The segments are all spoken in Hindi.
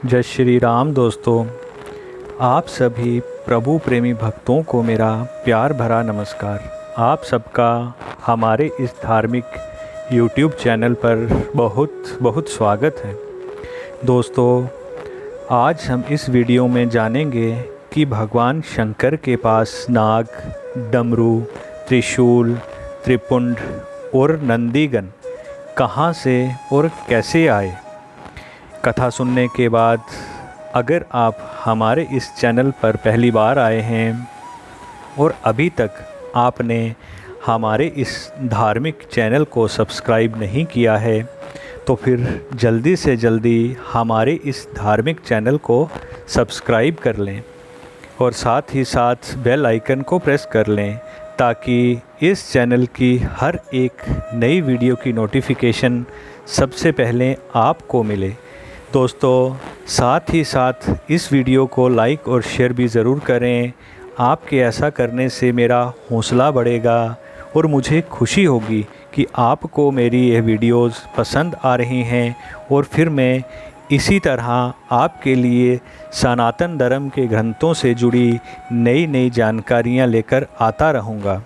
जय श्री राम दोस्तों। आप सभी प्रभु प्रेमी भक्तों को मेरा प्यार भरा नमस्कार। आप सबका हमारे इस धार्मिक YouTube चैनल पर बहुत बहुत स्वागत है। दोस्तों, आज हम इस वीडियो में जानेंगे कि भगवान शंकर के पास नाग, डमरू, त्रिशूल, त्रिपुंड और नंदीगण कहाँ से और कैसे आए। कथा सुनने के बाद अगर आप हमारे इस चैनल पर पहली बार आए हैं और अभी तक आपने हमारे इस धार्मिक चैनल को सब्सक्राइब नहीं किया है तो फिर जल्दी से जल्दी हमारे इस धार्मिक चैनल को सब्सक्राइब कर लें और साथ ही साथ बेल आइकन को प्रेस कर लें ताकि इस चैनल की हर एक नई वीडियो की नोटिफिकेशन सबसे पहले आपको मिले। दोस्तों, साथ ही साथ इस वीडियो को लाइक और शेयर भी ज़रूर करें। आपके ऐसा करने से मेरा हौसला बढ़ेगा और मुझे खुशी होगी कि आपको मेरी ये वीडियोस पसंद आ रही हैं और फिर मैं इसी तरह आपके लिए सनातन धर्म के ग्रंथों से जुड़ी नई नई जानकारियाँ लेकर आता रहूँगा।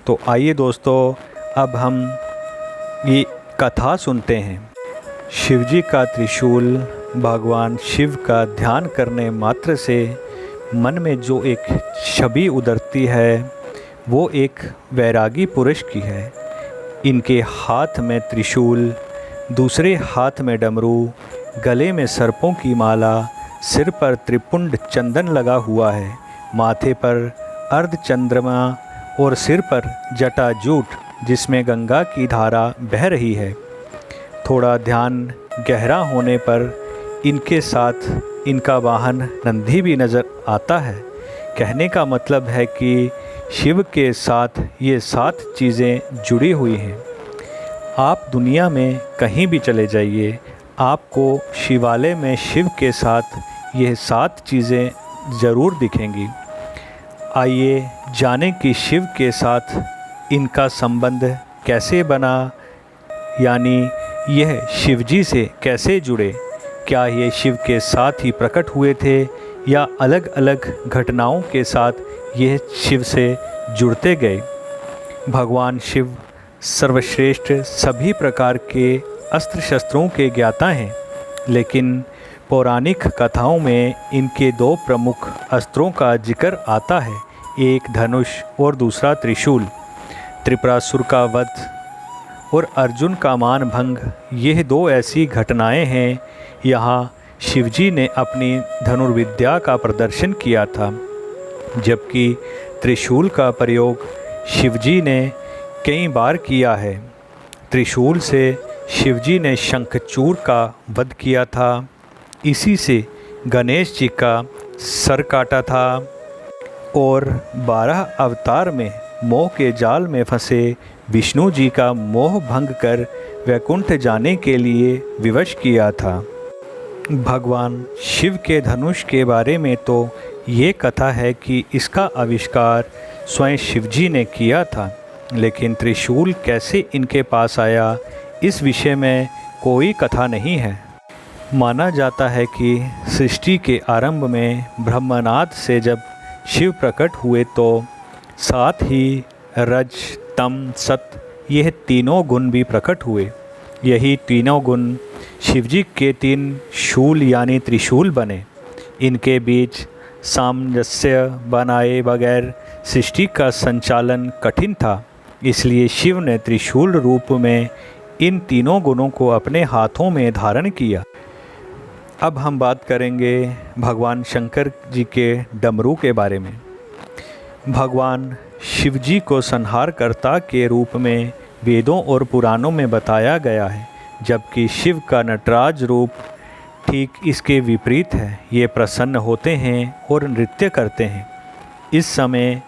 तो आइए दोस्तों, अब हम ये कथा सुनते हैं। शिवजी का त्रिशूल। भगवान शिव का ध्यान करने मात्र से मन में जो एक छवि उतरती है वो एक वैरागी पुरुष की है। इनके हाथ में त्रिशूल, दूसरे हाथ में डमरू, गले में सर्पों की माला, सिर पर त्रिपुंड चंदन लगा हुआ है, माथे पर अर्धचंद्रमा और सिर पर जटाजूट जिसमें गंगा की धारा बह रही है। थोड़ा ध्यान गहरा होने पर इनके साथ इनका वाहन नंदी भी नज़र आता है। कहने का मतलब है कि शिव के साथ ये 7 चीज़ें जुड़ी हुई हैं। आप दुनिया में कहीं भी चले जाइए, आपको शिवालय में शिव के साथ ये 7 चीज़ें ज़रूर दिखेंगी। आइए जानें कि शिव के साथ इनका संबंध कैसे बना, यानी यह शिवजी से कैसे जुड़े। क्या ये शिव के साथ ही प्रकट हुए थे या अलग अलग घटनाओं के साथ यह शिव से जुड़ते गए। भगवान शिव सर्वश्रेष्ठ सभी प्रकार के अस्त्र शस्त्रों के ज्ञाता हैं, लेकिन पौराणिक कथाओं में इनके 2 प्रमुख अस्त्रों का जिक्र आता है, एक धनुष और दूसरा त्रिशूल। त्रिपुरासुर का वध और अर्जुन का मान भंग, यह 2 ऐसी घटनाएं हैं। यहाँ शिवजी ने अपनी धनुर्विद्या का प्रदर्शन किया था, जबकि त्रिशूल का प्रयोग शिवजी ने कई बार किया है। त्रिशूल से शिवजी ने शंखचूड़ का वध किया था, इसी से गणेश जी का सर काटा था और 12 अवतार में मोह के जाल में फंसे विष्णु जी का मोह भंग कर वैकुंठ जाने के लिए विवश किया था। भगवान शिव के धनुष के बारे में तो ये कथा है कि इसका आविष्कार स्वयं शिवजी ने किया था, लेकिन त्रिशूल कैसे इनके पास आया इस विषय में कोई कथा नहीं है। माना जाता है कि सृष्टि के आरंभ में ब्रह्मनाद से जब शिव प्रकट हुए तो साथ ही रज, तम, सत यह तीनों गुण भी प्रकट हुए। यही तीनों गुण शिवजी के 3 शूल यानी त्रिशूल बने। इनके बीच सामंजस्य बनाए बगैर सृष्टि का संचालन कठिन था, इसलिए शिव ने त्रिशूल रूप में इन तीनों गुणों को अपने हाथों में धारण किया। अब हम बात करेंगे भगवान शंकर जी के डमरू के बारे में। भगवान शिवजी को संहारकर्ता के रूप में वेदों और पुराणों में बताया गया है, जबकि शिव का नटराज रूप ठीक इसके विपरीत है। ये प्रसन्न होते हैं और नृत्य करते हैं। इस समय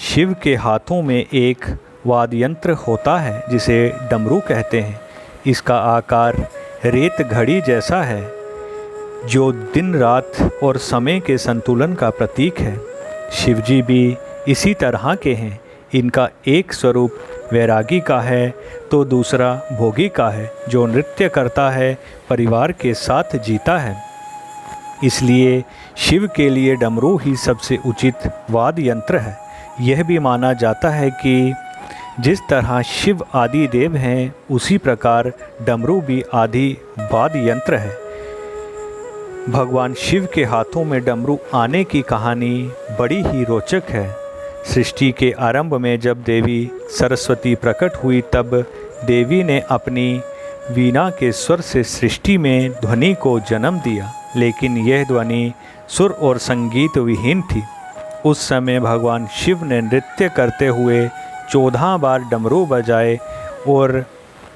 शिव के हाथों में एक वाद्ययंत्र होता है जिसे डमरू कहते हैं। इसका आकार रेत घड़ी जैसा है जो दिन रात और समय के संतुलन का प्रतीक है। शिवजी भी इसी तरह के हैं। इनका एक स्वरूप वैरागी का है तो दूसरा भोगी का है, जो नृत्य करता है, परिवार के साथ जीता है। इसलिए शिव के लिए डमरू ही सबसे उचित वाद्य यंत्र है। यह भी माना जाता है कि जिस तरह शिव आदि देव हैं, उसी प्रकार डमरू भी आदि वाद्य यंत्र है। भगवान शिव के हाथों में डमरू आने की कहानी बड़ी ही रोचक है। सृष्टि के आरंभ में जब देवी सरस्वती प्रकट हुई, तब देवी ने अपनी वीणा के स्वर से सृष्टि में ध्वनि को जन्म दिया, लेकिन यह ध्वनि सुर और संगीत विहीन थी। उस समय भगवान शिव ने नृत्य करते हुए 14 बार डमरू बजाए और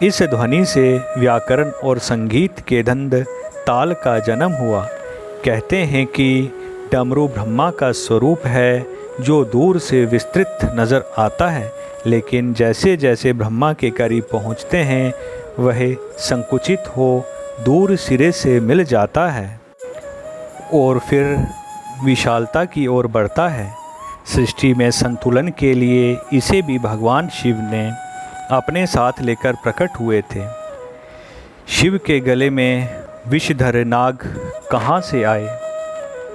इस ध्वनि से व्याकरण और संगीत के धंध ताल का जन्म हुआ। कहते हैं कि डमरू ब्रह्मा का स्वरूप है, जो दूर से विस्तृत नज़र आता है, लेकिन जैसे जैसे ब्रह्मा के करीब पहुँचते हैं वह संकुचित हो दूर सिरे से मिल जाता है और फिर विशालता की ओर बढ़ता है। सृष्टि में संतुलन के लिए इसे भी भगवान शिव ने अपने साथ लेकर प्रकट हुए थे। शिव के गले में विषधर नाग कहाँ से आए?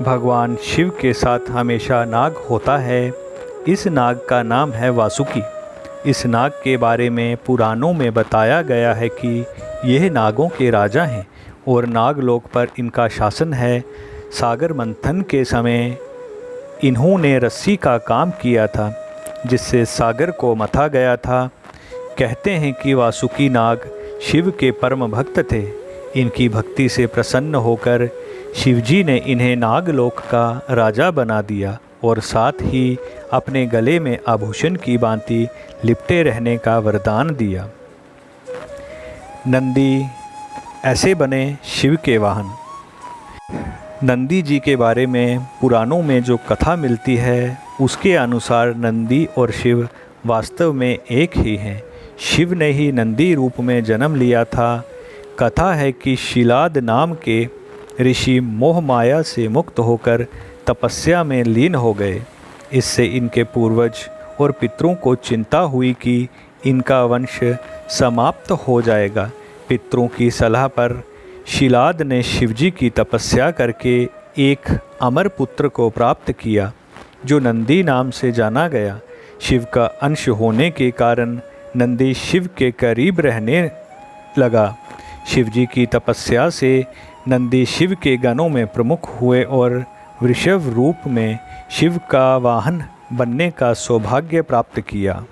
भगवान शिव के साथ हमेशा नाग होता है। इस नाग का नाम है वासुकी। इस नाग के बारे में पुराणों में बताया गया है कि यह नागों के राजा हैं और नागलोक पर इनका शासन है। सागर मंथन के समय इन्होंने रस्सी का काम किया था, जिससे सागर को मथा गया था। कहते हैं कि वासुकी नाग शिव के परम भक्त थे। इनकी भक्ति से प्रसन्न होकर शिवजी ने इन्हें नागलोक का राजा बना दिया और साथ ही अपने गले में आभूषण की भांति लिपटे रहने का वरदान दिया। नंदी ऐसे बने शिव के वाहन। नंदी जी के बारे में पुराणों में जो कथा मिलती है, उसके अनुसार नंदी और शिव वास्तव में एक ही हैं। शिव ने ही नंदी रूप में जन्म लिया था। कथा है कि शिलाद नाम के ऋषि मोह माया से मुक्त होकर तपस्या में लीन हो गए। इससे इनके पूर्वज और पितरों को चिंता हुई कि इनका वंश समाप्त हो जाएगा। पितरों की सलाह पर शिलाद ने शिवजी की तपस्या करके एक अमर पुत्र को प्राप्त किया, जो नंदी नाम से जाना गया। शिव का अंश होने के कारण नंदी शिव के करीब रहने लगा। शिवजी की तपस्या से नंदी शिव के गणों में प्रमुख हुए और वृषभ रूप में शिव का वाहन बनने का सौभाग्य प्राप्त किया।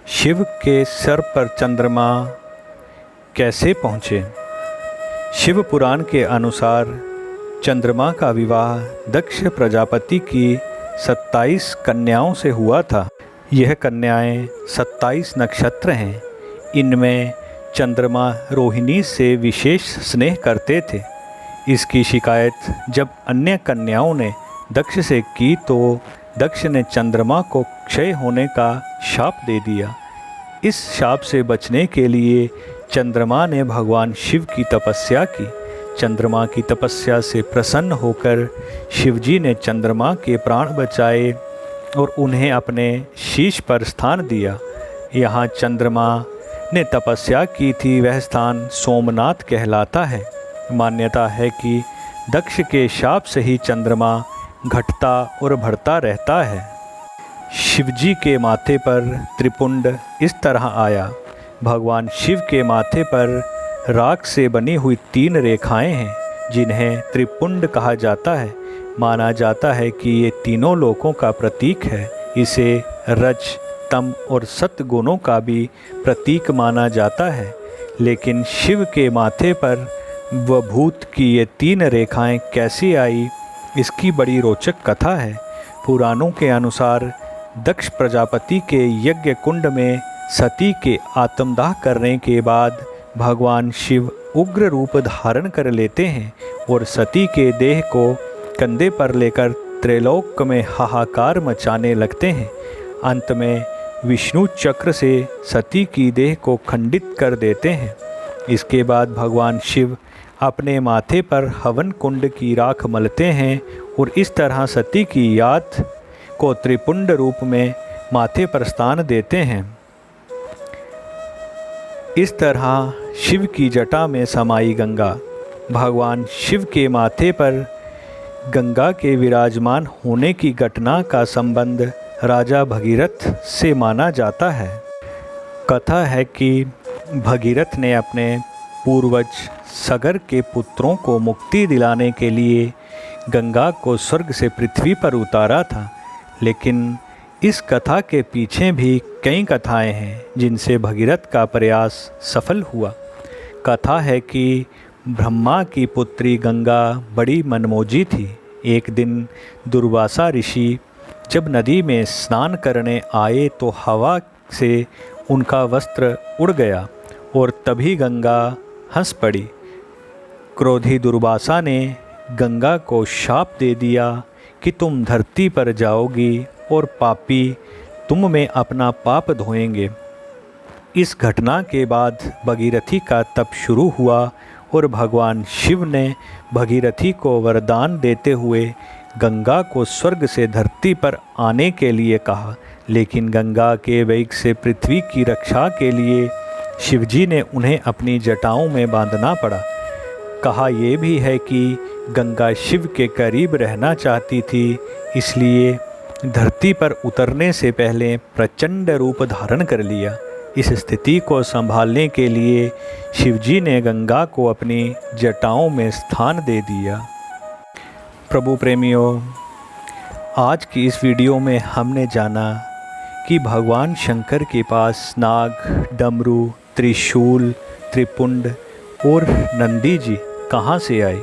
शिव के सर पर चंद्रमा कैसे पहुँचे? शिव पुराण के अनुसार चंद्रमा का विवाह दक्ष प्रजापति की 27 कन्याओं से हुआ था। यह कन्याएं 27 नक्षत्र हैं। इनमें चंद्रमा रोहिणी से विशेष स्नेह करते थे। इसकी शिकायत जब अन्य कन्याओं ने दक्ष से की, तो दक्ष ने चंद्रमा को क्षय होने का शाप दे दिया। इस शाप से बचने के लिए चंद्रमा ने भगवान शिव की तपस्या की। चंद्रमा की तपस्या से प्रसन्न होकर शिवजी ने चंद्रमा के प्राण बचाए और उन्हें अपने शीश पर स्थान दिया। यहाँ चंद्रमा ने तपस्या की थी, वह स्थान सोमनाथ कहलाता है। मान्यता है कि दक्ष के शाप से ही चंद्रमा घटता और बढ़ता रहता है। शिवजी के माथे पर त्रिपुंड इस तरह आया। भगवान शिव के माथे पर राख से बनी हुई 3 रेखाएं हैं, जिन्हें त्रिपुंड कहा जाता है। माना जाता है कि ये तीनों लोकों का प्रतीक है। इसे रज, तम और सत गुणों का भी प्रतीक माना जाता है। लेकिन शिव के माथे पर विभूत की ये 3 रेखाएं कैसी आई, इसकी बड़ी रोचक कथा है। पुराणों के अनुसार दक्ष प्रजापति के यज्ञ कुंड में सती के आत्मदाह करने के बाद भगवान शिव उग्र रूप धारण कर लेते हैं और सती के देह को कंधे पर लेकर त्रैलोक में हाहाकार मचाने लगते हैं। अंत में विष्णु चक्र से सती की देह को खंडित कर देते हैं। इसके बाद भगवान शिव अपने माथे पर हवन कुंड की राख मलते हैं और इस तरह सती की याद को त्रिपुंड रूप में माथे पर स्थान देते हैं। इस तरह शिव की जटा में समाई गंगा। भगवान शिव के माथे पर गंगा के विराजमान होने की घटना का संबंध राजा भगीरथ से माना जाता है। कथा है कि भगीरथ ने अपने पूर्वज सगर के पुत्रों को मुक्ति दिलाने के लिए गंगा को स्वर्ग से पृथ्वी पर उतारा था, लेकिन इस कथा के पीछे भी कई कथाएं हैं जिनसे भगीरथ का प्रयास सफल हुआ। कथा है कि ब्रह्मा की पुत्री गंगा बड़ी मनमोजी थी। एक दिन दुर्वासा ऋषि जब नदी में स्नान करने आए तो हवा से उनका वस्त्र उड़ गया और तभी गंगा हंस पड़ी। क्रोधी दुर्वासा ने गंगा को शाप दे दिया कि तुम धरती पर जाओगी और पापी तुम में अपना पाप धोएंगे। इस घटना के बाद भगीरथी का तप शुरू हुआ और भगवान शिव ने भगीरथी को वरदान देते हुए गंगा को स्वर्ग से धरती पर आने के लिए कहा, लेकिन गंगा के वेग से पृथ्वी की रक्षा के लिए शिवजी ने उन्हें अपनी जटाओं में बांधना पड़ा। कहा यह भी है कि गंगा शिव के करीब रहना चाहती थी, इसलिए धरती पर उतरने से पहले प्रचंड रूप धारण कर लिया। इस स्थिति को संभालने के लिए शिवजी ने गंगा को अपनी जटाओं में स्थान दे दिया। प्रभु प्रेमियों, आज की इस वीडियो में हमने जाना कि भगवान शंकर के पास नाग, डमरू, त्रिशूल, त्रिपुंड और नंदी जी कहाँ से आए।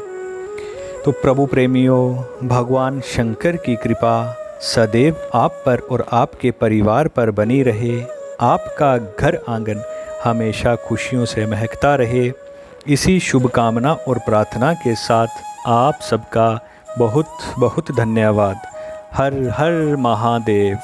तो प्रभु प्रेमियों, भगवान शंकर की कृपा सदैव आप पर और आपके परिवार पर बनी रहे। आपका घर आंगन हमेशा खुशियों से महकता रहे। इसी शुभकामना और प्रार्थना के साथ आप सबका बहुत बहुत धन्यवाद। हर हर महादेव।